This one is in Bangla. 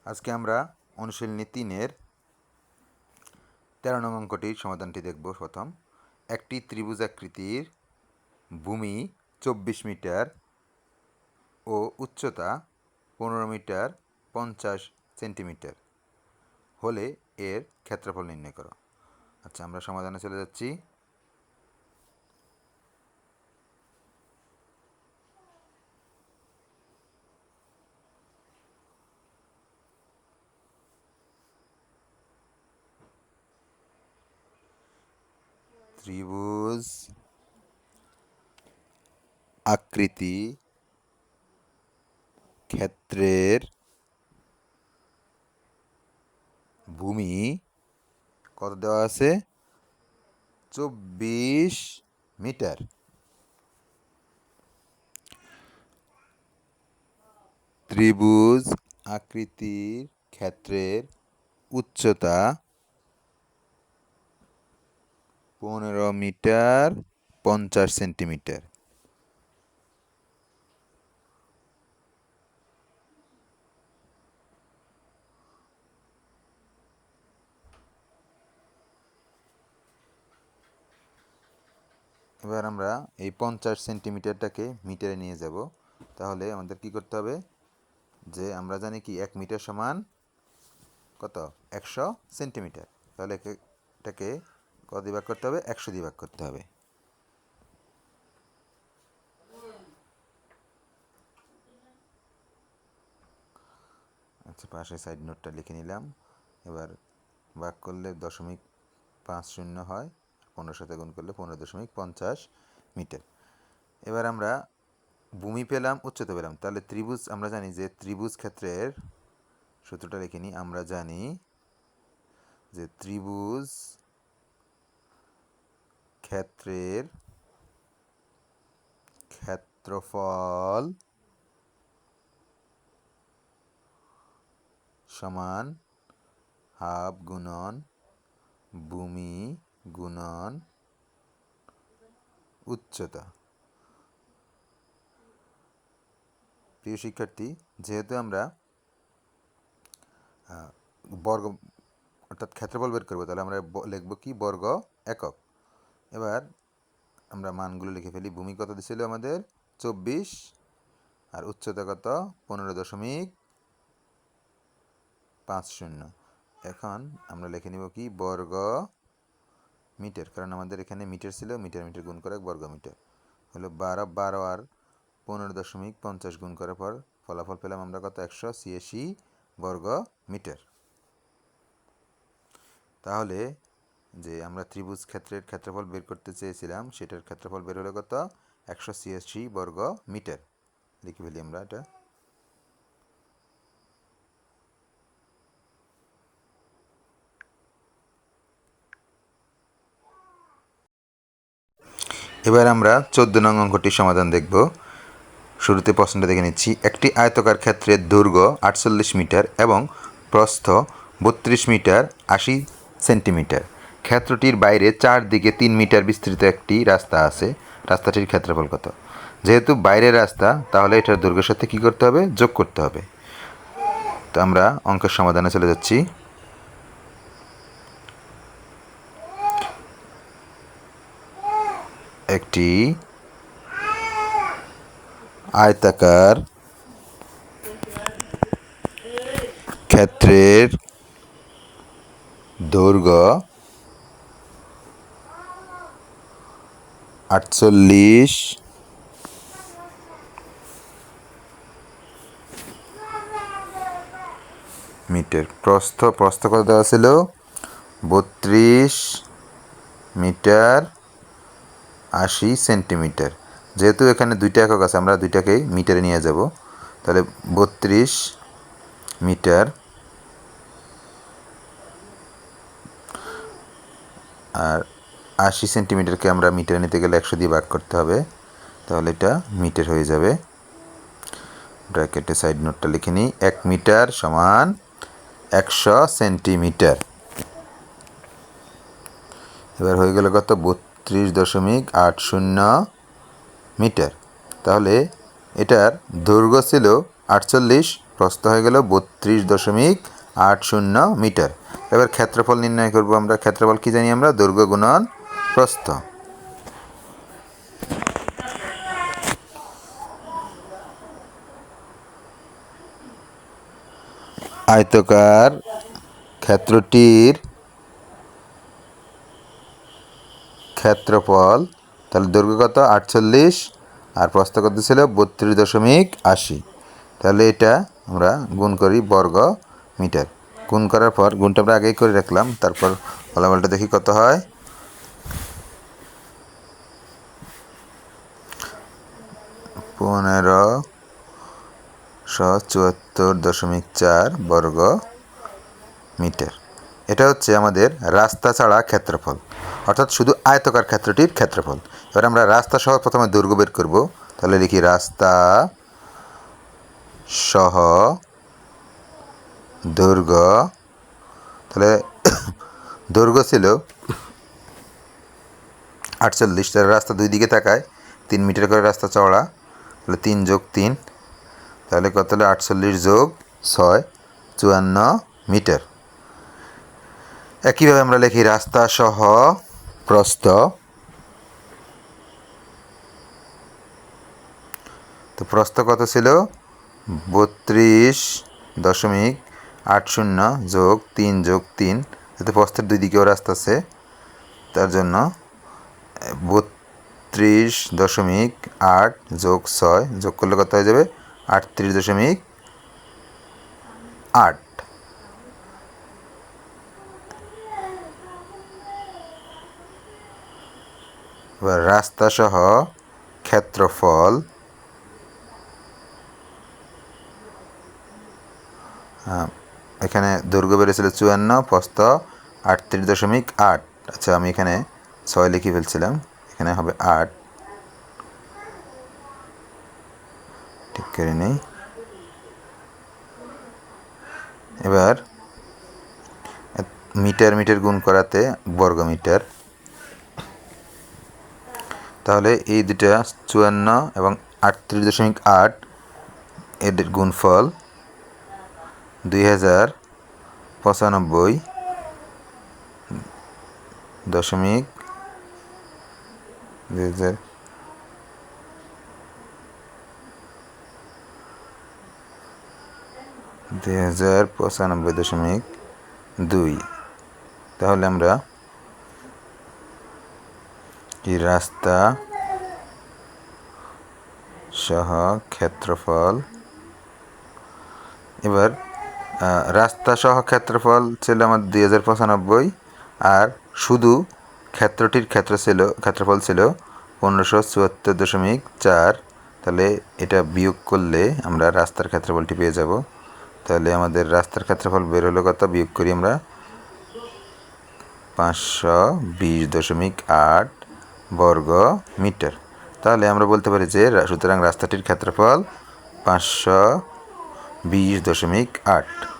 আজকে আমরা অনুশীলনী 3-এর 13 নং অঙ্কটির সমাধানটি দেখব। প্রথম, একটি ত্রিভুজাকৃতির ভূমি 24 মিটার ও উচ্চতা 15 মিটার 50 সেন্টিমিটার হলে এর ক্ষেত্রফল নির্ণয় করো। আচ্ছা, আমরা সমাধানে চলে যাচ্ছি। ত্রিভুজ আকৃতি ক্ষেত্রের ভূমি কত দেওয়া আছে? 24 মিটার। ত্রিভুজ আকৃতির ক্ষেত্রের উচ্চতা 15 মিটার 50 সেন্টিমিটার। এবার আমরা এই 50 সেন্টিমিটারটাকে মিটারে নিয়ে যাব। তাহলে আমাদের কি করতে হবে? যে আমরা জানি কি 1 মিটার সমান কত? 100 সেন্টিমিটার। তাহলে এটাকে কত দিয়ে ভাগ করতে হবে? 100 দিয়ে ভাগ করতে হবে। আচ্ছা, পাশে সাইড নোটটা লিখে নিলাম। এবার ভাগ করলে 0.50 হয়, 15 সাথে গুণ করলে 15.50 মিটার। এবার আমরা ভূমি পেলাম, উচ্চতা পেলাম। তাহলে ত্রিভুজ আমরা জানি যে ত্রিভুজ ক্ষেত্রের সূত্রটা লিখে নিই। আমরা জানি যে ত্রিভুজ ক্ষেত্রের ক্ষেত্রফল সমান হাফ গুণন ভূমি গুণন উচ্চতা। প্রিয় শিক্ষার্থী, যেহেতু আমরা বর্গ অর্থাৎ ক্ষেত্রফল বের করবো, তাহলে আমরা লিখব কি? বর্গ একক। এবার আমরা মানগুলো লিখে ফেলি। ভূমি কত দিছিল আমাদের? 24, আর উচ্চতা কত? 15.50। এখন আমরা লিখে নিব কি? বর্গ মিটার, কারণ আমাদের এখানে মিটার ছিল, মিটার মিটার গুণ করে বর্গ মিটার হলো 12 আর 15.50 গুণ করার পর ফলাফল পেলাম আমরা কত? 186 বর্গ মিটার। তাহলে যে আমরা ত্রিভুজ ক্ষেত্রের ক্ষেত্রফল বের করতে চেয়েছিলাম, সেটার ক্ষেত্রফল বের হলো কত? 186 বর্গ মিটার। লিখে ফেলি আমরা এটা। এবার আমরা 14 নং অঙ্কটির সমাধান দেখব। শুরুতে প্রশ্নটা দেখে নিচ্ছি। একটি আয়তকার ক্ষেত্রের দৈর্ঘ্য 48 মিটার এবং প্রস্থ 32 মিটার 80 সেন্টিমিটার। ক্ষেত্রটির বাইরে 4 দিকে 3 মিটার বিস্তৃত একটি রাস্তা আছে। রাস্তাটির ক্ষেত্রফল কত? যেহেতু বাইরের রাস্তা, তাহলে এটার দৈর্ঘ্যের সাথে কী করতে হবে? যোগ করতে হবে। তো আমরা অঙ্কের সমাধানে চলে যাচ্ছি। একটি আয়তাকার ক্ষেত্রের দৈর্ঘ্য 48 মিটার। প্রস্থ কত দেওয়া ছিল? 32 মিটার 80 সেন্টিমিটার। যেহেতু এখানে দুইটা একক আছে, আমরা দুইটাকেই মিটারে নিয়ে যাব। তাহলে 32 মিটার আর 80 সেন্টিমিটারকে আমরা মিটারে নিতে গেলে 100 দিয়ে ভাগ করতে হবে। তাহলে এটা মিটার হয়ে যাবে। ব্র্যাকেটে সাইড নোটটা লিখে নিই। 1 মিটার সমান 100 সেন্টিমিটার। এবার হয়ে গেল কত? 32.80 মিটার। তাহলে এটার দৈর্ঘ্য ছিল 48, প্রস্থ হয়ে গেল 32.80 মিটার। এবার ক্ষেত্রফল নির্ণয় করব আমরা। ক্ষেত্রফল কি জানি আমরা? দৈর্ঘ্য গুণন প্রস্থ। আয়তকার ক্ষেত্রটির ক্ষেত্রফল, তাহলে দৈর্ঘ্য কত? 48 আর প্রস্থ কত ছিল? 32.80। তাহলে এটা আমরা গুণ করি বর্গ মিটার। গুণ করার পর, গুণটা আমরা আগেই করে রাখলাম, তারপর ফলাফলটা দেখি কত হয়। 1574.4 বর্গ মিটার। এটা হচ্ছে আমাদের রাস্তা ছাড়া ক্ষেত্রফল, অর্থাৎ শুধু আয়তকার ক্ষেত্রটির ক্ষেত্রফল। এবার আমরা রাস্তা সহ প্রথমে দৈর্ঘ্য বের করব। তাহলে লিখি রাস্তা সহ দৈর্ঘ্য। তাহলে দৈর্ঘ্য ছিল 48। তাহলে রাস্তা দুই দিকে তাকায়, 3 মিটার করে রাস্তা চওড়া। তাহলে 3 + 3, তাহলে কত হলো? 48 + 6, 54 মিটার। একইভাবে আমরা লিখি রাস্তা সহ প্রস্থ। তো প্রস্থ কত ছিল? 32.80 যোগ 3 যোগ 3, যাতে প্রস্থের দুই দিকেও রাস্তা আছে, তার জন্য 32.8 যোগ 6 যোগ করলে কত হয়ে যাবে? 38.8। এবার রাস্তা সহ ক্ষেত্রফল, এখানে দৈর্ঘ্য বেড়েছিল 54, প্রস্থ 38.8। আচ্ছা, আমি এখানে 6 লিখে ফেলছিলাম, এখানে হবে 8, ঠিক করে নিই। এবার মিটার মিটার গুণ করাতে বর্গ মিটার। তাহলে এই দুটা 54 এবং 38.8 এর গুণফল 2095 দশমিক 2095.2। তাহলে আমরা এই রাস্তা সহ ক্ষেত্রফল, এবার রাস্তা সহ ক্ষেত্রফল ছিল আমার 2095, আর শুধু ক্ষেত্রটির ক্ষেত্রফল ছিল 1574.4। তাহলে এটা বিয়োগ করলে আমরা রাস্তার ক্ষেত্রফলটি পেয়ে যাব। তাহলে আমাদের রাস্তার ক্ষেত্রফল বের হলো কত? বিয়োগ করি আমরা, 520.8 বর্গ মিটার। তাহলে আমরা বলতে পারি যে সুতরাং রাস্তাটির ক্ষেত্রফল 520.8।